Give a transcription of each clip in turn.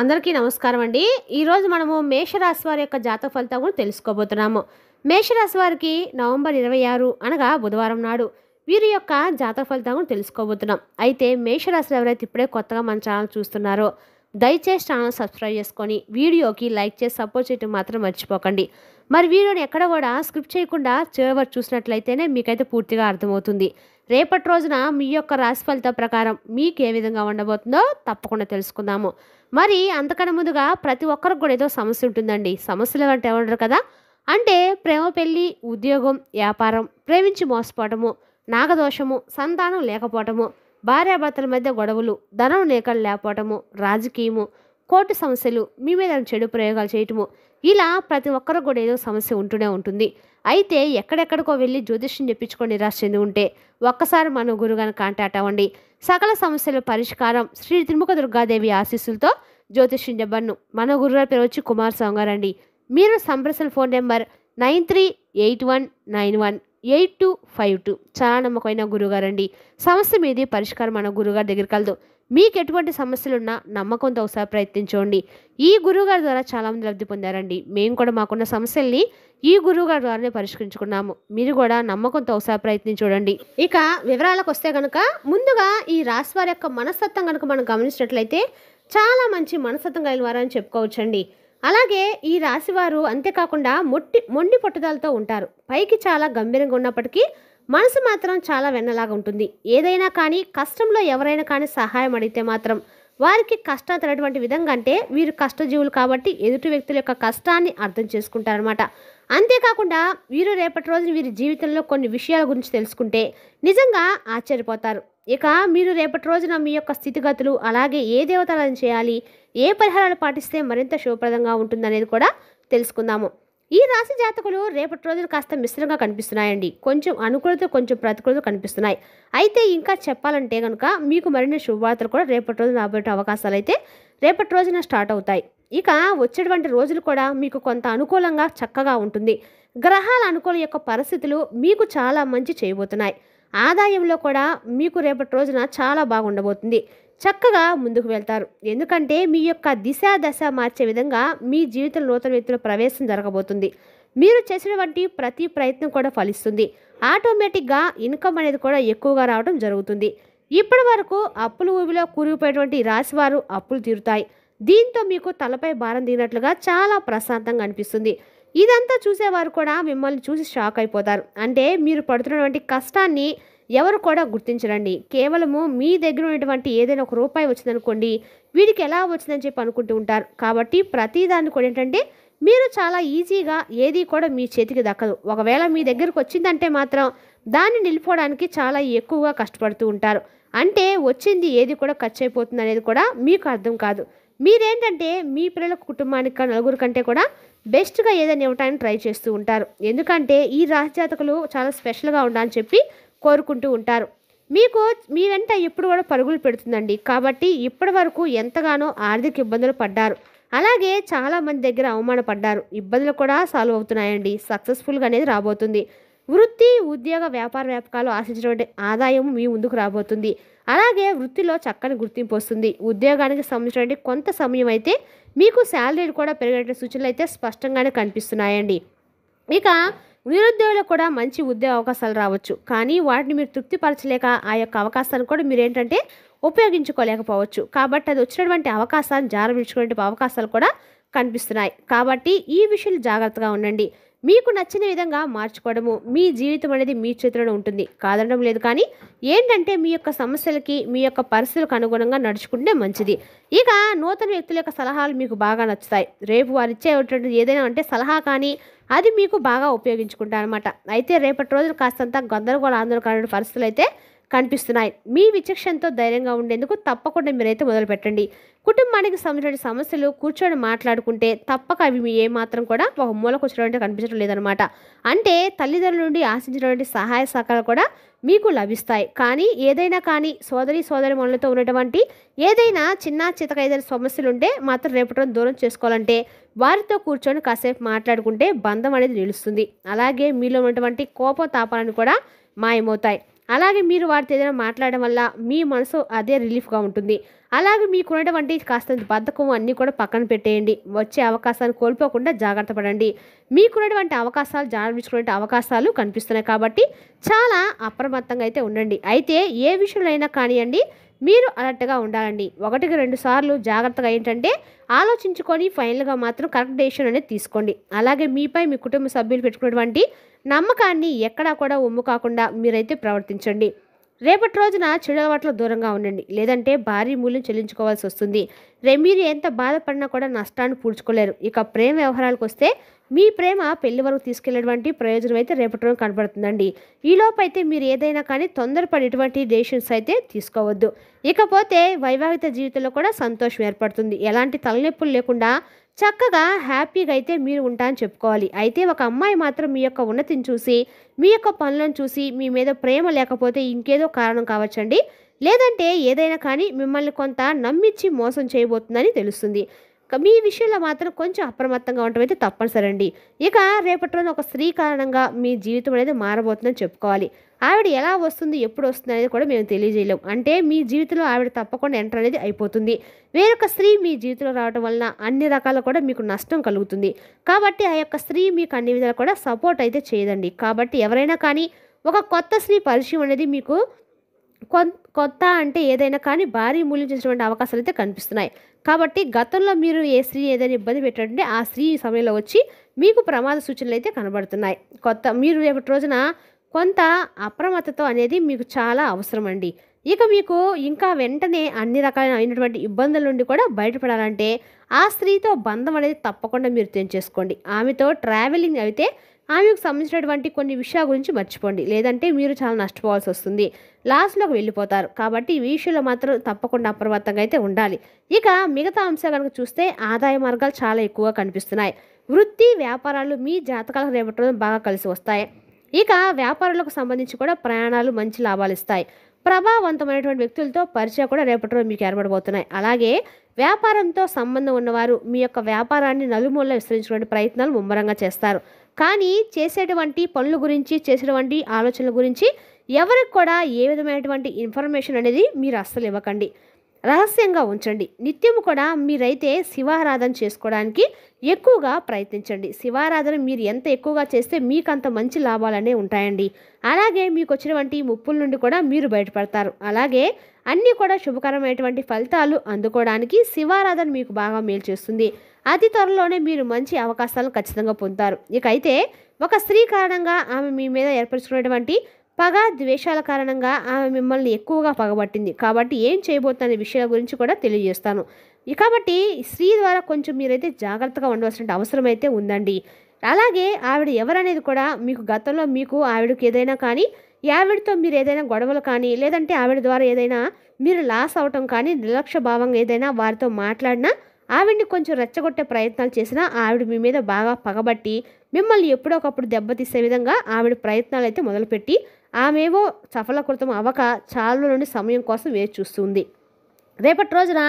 అందరికీ నమస్కారం అండి. ఈరోజు మనము మేషరాశి వారి యొక్క జాతక ఫలితాలు కూడా తెలుసుకోబోతున్నాము. మేషరాశి వారికి నవంబర్ 26 అనగా బుధవారం నాడు వీరి యొక్క జాతక ఫలితాలు కూడా తెలుసుకోబోతున్నాం. అయితే మేషరాశిలో ఎవరైతే ఇప్పుడే కొత్తగా మన ఛానల్ చూస్తున్నారో దయచేసి ఛానల్ సబ్స్క్రైబ్ చేసుకొని వీడియోకి లైక్ చేసి సపోర్ట్ చేయడం మాత్రం మర్చిపోకండి. మరి వీడియోని ఎక్కడ కూడా స్క్రిప్ట్ చేయకుండా చివరి వరకు చూసినట్లయితేనే మీకైతే పూర్తిగా అర్థమవుతుంది. రేపటి రోజున మీ యొక్క రాశి ఫలితం ప్రకారం మీకు ఏ విధంగా ఉండబోతుందో తప్పకుండా తెలుసుకుందాము. మరి అంతకన్నా ముందుగా ప్రతి ఒక్కరికి కూడా ఏదో సమస్య ఉంటుందండి. సమస్యలు అంటే ఏమంటారు కదా, అంటే ప్రేమ, పెళ్ళి, ఉద్యోగం, వ్యాపారం, ప్రేమించి మోసపోవటము, నాగదోషము, సంతానం లేకపోవటము, భార్యాభర్తల మధ్య గొడవలు, ధనం లేకలు లేకపోవటము, రాజకీయము, కోర్టు సమస్యలు, మీ మీద చెడు ప్రయోగాలు చేయటము, ఇలా ప్రతి ఒక్కరికి కూడా ఏదో సమస్య ఉంటూనే ఉంటుంది. అయితే ఎక్కడెక్కడికో వెళ్ళి జ్యోతిష్యం చెప్పించుకొని నిరాశ చెంది ఉంటే ఒక్కసారి మన గురుగారిని కాంటాక్ట్ అవ్వండి. సకల సమస్యల పరిష్కారం శ్రీ త్రిముఖ దుర్గాదేవి ఆశీస్సులతో జ్యోతిష్యం చెప్పను. మన గురుగారి పేరు వచ్చి కుమారస్వామి గారు అండి. మీరు సంప్రదించిన ఫోన్ నెంబర్ 9381918252. చాలా నమ్మకమైన గురుగారండి. సమస్య మీది పరిష్కారం మన గురుగారి దగ్గరికి కలదు. మీకు ఎటువంటి సమస్యలున్నా నమ్మకంతో ఒకసారి ప్రయత్నించండి. ఈ గురువుగారి ద్వారా చాలామంది లబ్ధి పొందారండి. మేము కూడా మాకున్న సమస్యల్ని ఈ గురువుగారి ద్వారానే పరిష్కరించుకున్నాము. మీరు కూడా నమ్మకంతో ఒకసారి ప్రయత్నించండి. ఇక వివరాలకు వస్తే కనుక ముందుగా ఈ రాశి వారి యొక్క మనస్తత్వం కనుక మనం గమనించినట్లయితే చాలా మంచి మనస్తత్వం కలిగిన వారని చెప్పుకోవచ్చండి. అలాగే ఈ రాశివారు అంతేకాకుండా మొండి పట్టుదలతో ఉంటారు. పైకి చాలా గంభీరంగా ఉన్నప్పటికీ మనసు మాత్రం చాలా వెన్నలాగా ఉంటుంది. ఏదైనా కానీ కష్టంలో ఎవరైనా కానీ సహాయం అడిగితే మాత్రం వారికి కష్టాలు తగినటువంటి విధంగా, అంటే వీరు కష్టజీవులు కాబట్టి ఎదుటి వ్యక్తుల యొక్క కష్టాన్ని అర్థం చేసుకుంటారనమాట. అంతేకాకుండా వీరు రేపటి రోజున వీరి జీవితంలో కొన్ని విషయాల గురించి తెలుసుకుంటే నిజంగా ఆశ్చర్యపోతారు. ఇక మీరు రేపటి రోజున మీ యొక్క స్థితిగతులు, అలాగే ఏ దేవతలను చేయాలి, ఏ పరిహారాలు పాటిస్తే మరింత శుభప్రదంగా ఉంటుందనేది కూడా తెలుసుకుందాము. ఈ రాశి జాతకులు రేపటి రోజులు కాస్త మిశ్రంగా కనిపిస్తున్నాయండి. కొంచెం అనుకూలత, కొంచెం ప్రతికూలత కనిపిస్తున్నాయి. అయితే ఇంకా చెప్పాలంటే కనుక మీకు మరిన్ని శుభవార్తలు కూడా రేపటి రోజున రాబోయే అవకాశాలు అయితే రేపటి రోజున స్టార్ట్ అవుతాయి. ఇక వచ్చేటువంటి రోజులు కూడా మీకు కొంత అనుకూలంగా చక్కగా ఉంటుంది. గ్రహాల అనుకూల యొక్క పరిస్థితులు మీకు చాలా మంచి చేయబోతున్నాయి. ఆదాయంలో కూడా మీకు రేపటి రోజున చాలా బాగుండబోతుంది. చక్కగా ముందుకు వెళ్తారు. ఎందుకంటే మీ యొక్క దశ మార్చే విధంగా మీ జీవితంలో నూతన వ్యక్తుల ప్రవేశం జరగబోతుంది. మీరు చేసినటువంటి ప్రతి ప్రయత్నం కూడా ఫలిస్తుంది. ఆటోమేటిక్గా ఇన్కమ్ అనేది కూడా ఎక్కువగా రావడం జరుగుతుంది. ఇప్పటి వరకు అప్పుల ఊబిలో కూరుకుపోయేటువంటి రాశివారు అప్పులు తీరుతాయి. దీంతో మీకు తలపై భారం దిగినట్లుగా చాలా ప్రశాంతంగా అనిపిస్తుంది. ఇదంతా చూసేవారు కూడా మిమ్మల్ని చూసి షాక్ అయిపోతారు. అంటే మీరు పడుతున్నటువంటి కష్టాన్ని ఎవరు కూడా గుర్తించరండి. కేవలము మీ దగ్గర ఉన్నటువంటి ఏదైనా ఒక రూపాయి వచ్చిందనుకోండి, వీడికి ఎలా వచ్చిందని చెప్పి అనుకుంటూ ఉంటారు. కాబట్టి ప్రతిదాన్ని కూడా ఏంటంటే మీరు చాలా ఈజీగా ఏది కూడా మీ చేతికి దక్కదు. ఒకవేళ మీ దగ్గరకు వచ్చిందంటే మాత్రం దాన్ని నిలిపోవడానికి చాలా ఎక్కువగా కష్టపడుతూ ఉంటారు. అంటే వచ్చింది ఏది కూడా ఖర్చు అయిపోతుంది అనేది కూడా మీకు అర్థం కాదు. మీరేంటంటే మీ పిల్లల కుటుంబానికి నలుగురు కంటే కూడా బెస్ట్గా ఏదైనా ఇవ్వటానికి ట్రై చేస్తూ ఉంటారు. ఎందుకంటే ఈ రాశి జాతకులు చాలా స్పెషల్గా ఉండాలని చెప్పి కోరుకుంటూ ఉంటారు. మీకు మీ వెంట ఎప్పుడు కూడా పరుగులు పెడుతుందండి. కాబట్టి ఇప్పటి వరకు ఎంతగానో ఆర్థిక ఇబ్బందులు పడ్డారు. అలాగే చాలామంది దగ్గర అవమానపడ్డారు. ఇబ్బందులు కూడా సాల్వ్ అవుతున్నాయండి. సక్సెస్ఫుల్గా అనేది రాబోతుంది. వృత్తి, ఉద్యోగ, వ్యాపార వ్యాపకాలు ఆశించినటువంటి ఆదాయం మీ ముందుకు రాబోతుంది. అలాగే వృత్తిలో చక్కని గుర్తింపు వస్తుంది. ఉద్యోగానికి సంబంధించినటువంటి కొంత సమయం అయితే మీకు శాలరీలు కూడా పెరిగే సూచనలు అయితే స్పష్టంగానే కనిపిస్తున్నాయండి. ఇక నిరుద్యోగులకు కూడా మంచి ఉద్యోగ అవకాశాలు రావచ్చు. కానీ వాటిని మీరు తృప్తిపరచలేక ఆ యొక్క అవకాశాన్ని కూడా మీరు ఏంటంటే ఉపయోగించుకోలేకపోవచ్చు. కాబట్టి అది వచ్చినటువంటి అవకాశాన్ని జారవిడ్చుకునే అవకాశాలు కూడా కనిపిస్తున్నాయి. కాబట్టి ఈ విషయాలు జాగ్రత్తగా ఉండండి. మీకు నచ్చిన విధంగా మార్చుకోవడము, మీ జీవితం అనేది మీ చేతిలోనే ఉంటుంది, కాదనడం లేదు. కానీ ఏంటంటే మీ యొక్క సమస్యలకి, మీ యొక్క పరిస్థితులకు అనుగుణంగా నడుచుకుంటే మంచిది. ఇక నూతన వ్యక్తుల యొక్క సలహాలు మీకు బాగా నచ్చుతాయి. రేపు వారు ఇచ్చేటువంటి ఏదైనా అంటే సలహా కానీ అది మీకు బాగా ఉపయోగించుకుంటారనమాట. అయితే రేపటి రోజులు కాస్తంత గందరగోళ ఆందోళనకరమైన పరిస్థితులు అయితే కనిపిస్తున్నాయి. మీ విచక్షణతో ధైర్యంగా ఉండేందుకు తప్పకుండా మీరైతే మొదలుపెట్టండి. కుటుంబానికి సంబంధించిన సమస్యలు కూర్చొని మాట్లాడుకుంటే తప్పక అవి మీ ఏమాత్రం కూడా ఒక మూలకు వచ్చినటువంటి కనిపించడం లేదనమాట. అంటే తల్లిదండ్రుల నుండి ఆశించినటువంటి సహాయ సహకారాలు కూడా మీకు లభిస్తాయి. కానీ ఏదైనా కానీ సోదరి మనులతో ఉన్నటువంటి ఏదైనా చిన్న చితక ఏదైనా సమస్యలు ఉంటే మాత్రం రేపటి రోజు దూరం చేసుకోవాలంటే వారితో కూర్చొని కాసేపు మాట్లాడుకుంటే బంధం అనేది నిలుస్తుంది. అలాగే మీలో ఉన్నటువంటి కోపం తాపాలను కూడా మాయమవుతాయి. అలాగే మీరు వారితో ఏదైనా మాట్లాడడం వల్ల మీ మనసు అదే రిలీఫ్గా ఉంటుంది. అలాగే మీకున్నటువంటి కాస్తంత బద్ధకం అన్నీ కూడా పక్కన పెట్టేయండి. వచ్చే అవకాశాన్ని కోల్పోకుండా జాగ్రత్త పడండి. మీకున్నటువంటి అవకాశాలు జాగ్రత్త అవకాశాలు కనిపిస్తున్నాయి కాబట్టి చాలా అప్రమత్తంగా అయితే ఉండండి. అయితే ఏ విషయంలో అయినా కానివ్వండి, మీరు అలర్ట్గా ఉండాలండి. 1-2 సార్లు జాగ్రత్తగా ఏంటంటే ఆలోచించుకొని ఫైనల్గా మాత్రం కరెక్ట్ డెసిషన్ అనేది తీసుకోండి. అలాగే మీపై మీ కుటుంబ సభ్యులు పెట్టుకున్నటువంటి నమ్మకాన్ని ఎక్కడా కూడా ఒమ్ము కాకుండా మీరైతే ప్రవర్తించండి. రేపటి రోజున చెడు అలవాట్లకు దూరంగా ఉండండి. లేదంటే భారీ మూల్యం చెల్లించుకోవాల్సి వస్తుంది. మీరు ఎంత బాధపడినా కూడా నష్టాన్ని పూడ్చుకోలేరు. ఇక ప్రేమ వ్యవహారాలకు వస్తే మీ ప్రేమ పెళ్లి వరకు తీసుకెళ్లేటువంటి ప్రయోజనం అయితే రేపటి రోజు కనబడుతుందండి. ఈలోపు అయితే మీరు ఏదైనా కానీ తొందరపడి ఎటువంటి డెసిషన్స్ అయితే తీసుకోవద్దు. ఇకపోతే వైవాహిక జీవితంలో కూడా సంతోషం ఏర్పడుతుంది. ఎలాంటి తలనొప్పులు లేకుండా చక్కగా హ్యాపీగా అయితే మీరు ఉంటారని చెప్పుకోవాలి. అయితే ఒక అమ్మాయి మాత్రం మీ యొక్క ఉన్నతిని చూసి, మీ యొక్క పనులను చూసి మీ మీద ప్రేమ లేకపోతే ఇంకేదో కారణం కావచ్చండి. లేదంటే ఏదైనా కానీ మిమ్మల్ని కొంత నమ్మించి మోసం చేయబోతుందని తెలుస్తుంది. మీ విషయంలో మాత్రం కొంచెం అప్రమత్తంగా ఉండటం అయితే తప్పనిసరి అండి. ఇక రేపటి రోజున ఒక స్త్రీ కారణంగా మీ జీవితం అనేది మారబోతుందని చెప్పుకోవాలి. ఆవిడ ఎలా వస్తుంది, ఎప్పుడు వస్తుంది అనేది కూడా మేము తెలియజేయలేం. అంటే మీ జీవితంలో ఆవిడ తప్పకుండా ఎంటర్ అనేది అయిపోతుంది. వేరొక స్త్రీ మీ జీవితంలో రావడం వలన అన్ని రకాల కూడా మీకు నష్టం కలుగుతుంది. కాబట్టి ఆ యొక్క స్త్రీ మీకు అన్ని విధాలు కూడా సపోర్ట్ అయితే చేయదండి. కాబట్టి ఎవరైనా కానీ ఒక కొత్త స్త్రీ పరిచయం అనేది మీకు కొత్త అంటే ఏదైనా కానీ భారీ మూల్యం చేసేటువంటి అవకాశాలు అయితే కనిపిస్తున్నాయి. కాబట్టి గతంలో మీరు ఏ స్త్రీ ఏదైనా ఇబ్బంది పెట్టారంటే ఆ స్త్రీ ఈ సమయంలో వచ్చి మీకు ప్రమాద సూచనలు అయితే కనబడుతున్నాయి. మీరు రేపటి రోజున కొంత అప్రమత్తత అనేది మీకు చాలా అవసరం అండి. ఇక మీకు ఇంకా వెంటనే అన్ని రకాలైనటువంటి ఇబ్బందుల నుండి కూడా బయటపడాలంటే ఆ స్త్రీతో బంధం అనేది తప్పకుండా మీరు తెంచేసుకోండి. ఆమెతో ట్రావెలింగ్ అయితే ఆమెకు సంబంధించినటువంటి కొన్ని విషయాల గురించి మర్చిపోండి. లేదంటే మీరు చాలా నష్టపోవాల్సి వస్తుంది. లాస్ట్లోకి వెళ్ళిపోతారు. కాబట్టి ఈ విషయంలో మాత్రం తప్పకుండా అప్రమత్తంగా అయితే ఉండాలి. ఇక మిగతా అంశాలు కనుక చూస్తే ఆదాయ మార్గాలు చాలా ఎక్కువగా కనిపిస్తున్నాయి. వృత్తి వ్యాపారాలు మీ జాతకాలకు రేపటి రోజున బాగా కలిసి వస్తాయి. ఇక వ్యాపారాలకు సంబంధించి కూడా ప్రయాణాలు మంచి లాభాలు ఇస్తాయి. ప్రభావవంతమైనటువంటి వ్యక్తులతో పరిచయం కూడా రేపటి రోజు మీకు ఏర్పడబోతున్నాయి. అలాగే వ్యాపారంతో సంబంధం ఉన్నవారు మీ యొక్క వ్యాపారాన్ని నలుమూలలో విస్తరించుకునే ప్రయత్నాలు ముమ్మరంగా చేస్తారు. కానీ చేసేటువంటి పనుల గురించి, చేసేటువంటి ఆలోచనల గురించి ఎవరికి కూడా ఏ విధమైనటువంటి ఇన్ఫర్మేషన్ అనేది మీరు అస్సలు ఇవ్వకండి. రహస్యంగా ఉంచండి. నిత్యము కూడా మీరైతే శివారాధన చేసుకోవడానికి ఎక్కువగా ప్రయత్నించండి. శివారాధన మీరు ఎంత ఎక్కువగా చేస్తే మీకు అంత మంచి లాభాలనే ఉంటాయండి. అలాగే మీకు వచ్చినటువంటి ముప్పుల నుండి కూడా మీరు బయటపడతారు. అలాగే అన్నీ కూడా శుభకరమైనటువంటి ఫలితాలు అందుకోవడానికి శివారాధన మీకు బాగా మేలు చేస్తుంది. అతి త్వరలోనే మీరు మంచి అవకాశాలను ఖచ్చితంగా పొందుతారు. ఇక అయితే ఒక స్త్రీ కారణంగా ఆమె మీ మీద ఏర్పరచుకున్నటువంటి పగ, ద్వేషాల కారణంగా ఆమె మిమ్మల్ని ఎక్కువగా పగబట్టింది. కాబట్టి ఏం చేయబోతున్న విషయాల గురించి కూడా తెలియజేస్తాను. కాబట్టి స్త్రీ ద్వారా కొంచెం మీరైతే జాగ్రత్తగా ఉండవలసిన అవసరం అయితే ఉందండి. అలాగే ఆవిడ ఎవరనేది కూడా మీకు గతంలో ఆవిడకి ఏదైనా కానీ, ఆవిడతో మీరు ఏదైనా గొడవలు కానీ, లేదంటే ఆవిడ ద్వారా ఏదైనా మీరు లాస్ అవటం కానీ, నిర్లక్ష్య భావంగా ఏదైనా వారితో మాట్లాడినా, ఆవిడ్ని కొంచెం రెచ్చగొట్టే ప్రయత్నాలు చేసినా ఆవిడ మీ మీద బాగా పగబట్టి మిమ్మల్ని ఎప్పుడో ఒకప్పుడు దెబ్బతీసే విధంగా ఆవిడ ప్రయత్నాలు అయితే మొదలుపెట్టి ఆమెవో సఫలీకృతం అవ్వక చాలా నుండి సమయం కోసం వేచి చూస్తుంది. రేపటి రోజున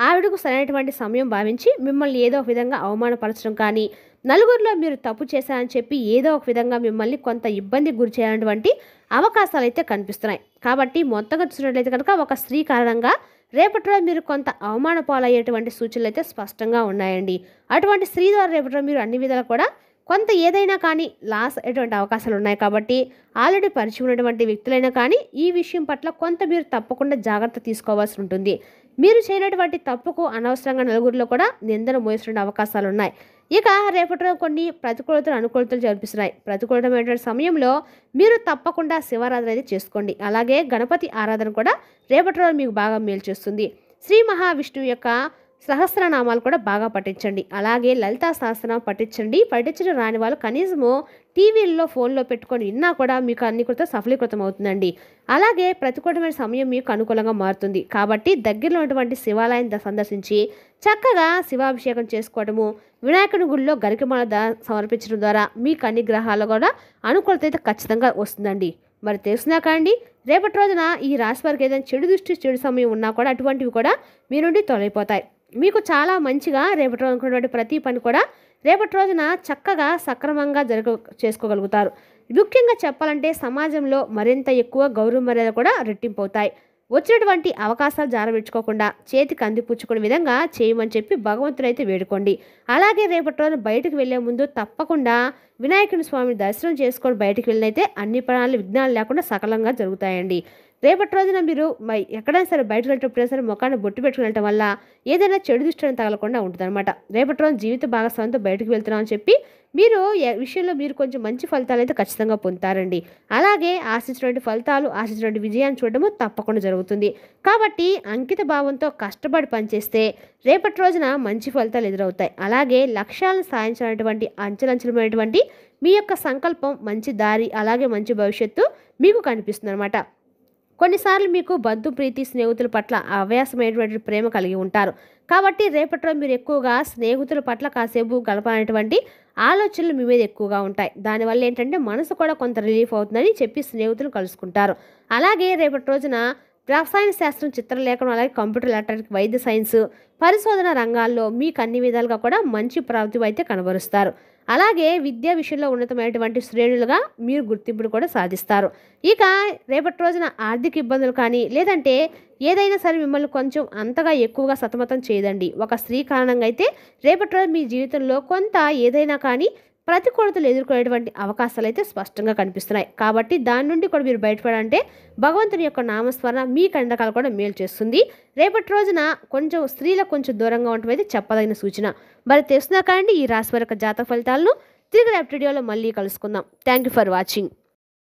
ఆవిడకు సరైనటువంటి సమయం భావించి మిమ్మల్ని ఏదో ఒక విధంగా అవమానపరచడం కానీ, నలుగురిలో మీరు తప్పు చేశారని చెప్పి ఏదో ఒక విధంగా మిమ్మల్ని కొంత ఇబ్బందికి గురి చేయాలన్నటువంటి అవకాశాలు అయితే కనిపిస్తున్నాయి. కాబట్టి మొత్తంగా చూసినట్లయితే కనుక ఒక స్త్రీ కారణంగా రేపటి రోజు మీరు కొంత అవమాన పాలయ్యేటువంటి సూచనలు అయితే స్పష్టంగా ఉన్నాయండి. అటువంటి స్త్రీ ద్వారా రేపటి రోజు మీరు అన్ని విధాలు కూడా కొంత ఏదైనా కానీ లాస్ అయ్యేటువంటి అవకాశాలు ఉన్నాయి. కాబట్టి ఆల్రెడీ పరిచయం ఉన్నటువంటి వ్యక్తులైనా కానీ ఈ విషయం పట్ల కొంత మీరు తప్పకుండా జాగ్రత్త తీసుకోవాల్సి ఉంటుంది. మీరు చేయనటువంటి తప్పుకు అనవసరంగా నలుగురిలో కూడా నిందన మోసిన అవకాశాలు ఉన్నాయి. ఇక రేపటి రోజు కొన్ని ప్రతికూలతలు, అనుకూలతలు జరిపిస్తున్నాయి. ప్రతికూలమైనటువంటి సమయంలో మీరు తప్పకుండా శివారాధన అయితే చేసుకోండి. అలాగే గణపతి ఆరాధన కూడా రేపటి రోజు మీకు బాగా మేలు చేస్తుంది. శ్రీ మహావిష్ణువు యొక్క సహస్రనామాలు కూడా బాగా పఠించండి. అలాగే లలితా సహస్రనామం పఠించడం రాని వాళ్ళు కనీసము టీవీల్లో, ఫోన్లో పెట్టుకొని విన్నా కూడా మీకు అన్ని కూడా సఫలీకృతం అవుతుందండి. అలాగే ప్రతికూలమైన సమయం మీకు అనుకూలంగా మారుతుంది. కాబట్టి దగ్గరలో ఉన్నటువంటి శివాలయం సందర్శించి చక్కగా శివాభిషేకం చేసుకోవడము, వినాయకుని గుడిలో గరికమాల సమర్పించడం ద్వారా మీకు అన్ని గ్రహాలు కూడా అనుకూలత అయితే ఖచ్చితంగా వస్తుందండి. మరి తెలిసినా కాండి రేపటి రోజున ఈ రాశి వారికి ఏదైనా చెడు దృష్టి, చెడు సమయం ఉన్నా కూడా అటువంటివి కూడా మీ నుండి తొలగిపోతాయి. మీకు చాలా మంచిగా రేపటి రోజు అనుకున్నటువంటి ప్రతి పని కూడా రేపటి రోజున చక్కగా సక్రమంగా చేసుకోగలుగుతారు. ముఖ్యంగా చెప్పాలంటే సమాజంలో మరింత ఎక్కువ గౌరవ మర్యాద కూడా రెట్టింపు అవుతాయి. వచ్చినటువంటి అవకాశాలు జారవిడ్చుకోకుండా చేతికి అందిపుచ్చుకునే విధంగా చేయమని చెప్పి భగవంతుడైతే వేడుకోండి. అలాగే రేపటి రోజున బయటకు వెళ్లే ముందు తప్పకుండా వినాయకుని స్వామిని దర్శనం చేసుకొని బయటకు వెళ్ళినైతే అన్ని పనులు విఘ్నాలు లేకుండా సకలంగా జరుగుతాయండి. రేపటి రోజున మీరు ఎక్కడైనా సరే బయటకు వెళ్ళేటప్పుడైనా సరే ముఖాన్ని బొట్టు పెట్టుకుని వెళ్ళటం వల్ల ఏదైనా చెడు దృష్టిని తగలకుండా ఉంటుందన్నమాట. రేపటి రోజు జీవిత భాగస్వామితో బయటకు వెళ్తున్నామని చెప్పి మీరు విషయంలో మీరు కొంచెం మంచి ఫలితాలు అయితే ఖచ్చితంగా పొందుతారండి. అలాగే ఆశించినటువంటి ఫలితాలు, ఆశించినటువంటి విజయాన్ని చూడడము తప్పకుండా జరుగుతుంది. కాబట్టి అంకిత భావంతో కష్టపడి పనిచేస్తే రేపటి రోజున మంచి ఫలితాలు ఎదురవుతాయి. అలాగే లక్ష్యాలను సాధించినటువంటి అంచెలంచెలమైనటువంటి మీ యొక్క సంకల్పం, మంచి దారి, అలాగే మంచి భవిష్యత్తు మీకు కనిపిస్తుంది అనమాట. కొన్నిసార్లు మీకు బంధు ప్రీతి స్నేహితుల పట్ల అవ్యాసమైనటువంటి ప్రేమ కలిగి ఉంటారు. కాబట్టి రేపటిలో మీరు ఎక్కువగా స్నేహితుల పట్ల కాసేపు గడపాలనేటువంటి ఆలోచనలు మీ మీద ఎక్కువగా ఉంటాయి. దానివల్ల ఏంటంటే మనసు కూడా కొంత రిలీఫ్ అవుతుందని చెప్పి స్నేహితులు కలుసుకుంటారు. అలాగే రేపటి రోజున రసాయన శాస్త్రం, చిత్రలేఖనం, అలాగే కంప్యూటర్, ఎలక్ట్రానిక్, వైద్య సైన్స్, పరిశోధన రంగాల్లో మీకు అన్ని విధాలుగా కూడా మంచి ప్రతిభ అయితే కనబరుస్తారు. అలాగే విద్యా విషయంలో ఉన్నతమైనటువంటి శ్రేణులుగా మీరు గుర్తింపును కూడా సాధిస్తారు. ఇక రేపటి రోజున ఆర్థిక ఇబ్బందులు కానీ లేదంటే ఏదైనా సరే మిమ్మల్ని కొంచెం అంతగా ఎక్కువగా సతమతం చేయదండి. ఒక స్త్రీ కారణంగా అయితే రేపటి రోజు మీ జీవితంలో కొంత ఏదైనా కానీ ప్రతికూలతలు ఎదుర్కొనేటువంటి అవకాశాలు అయితే స్పష్టంగా కనిపిస్తున్నాయి. కాబట్టి దాని నుండి కూడా మీరు బయటపడాలంటే భగవంతుని యొక్క నామస్మరణ మీ కండకాలు కూడా మేలు చేస్తుంది. రేపటి రోజున కొంచెం స్త్రీలకు కొంచెం దూరంగా ఉండటం అయితే చెప్పదగిన సూచన. మరి తెలుసున్నా కానీ ఈ రాశి వారి యొక్క జాతక ఫలితాలను తిరిగి రేపటి వీడియోలో మళ్ళీ కలుసుకుందాం. Thank you for watching.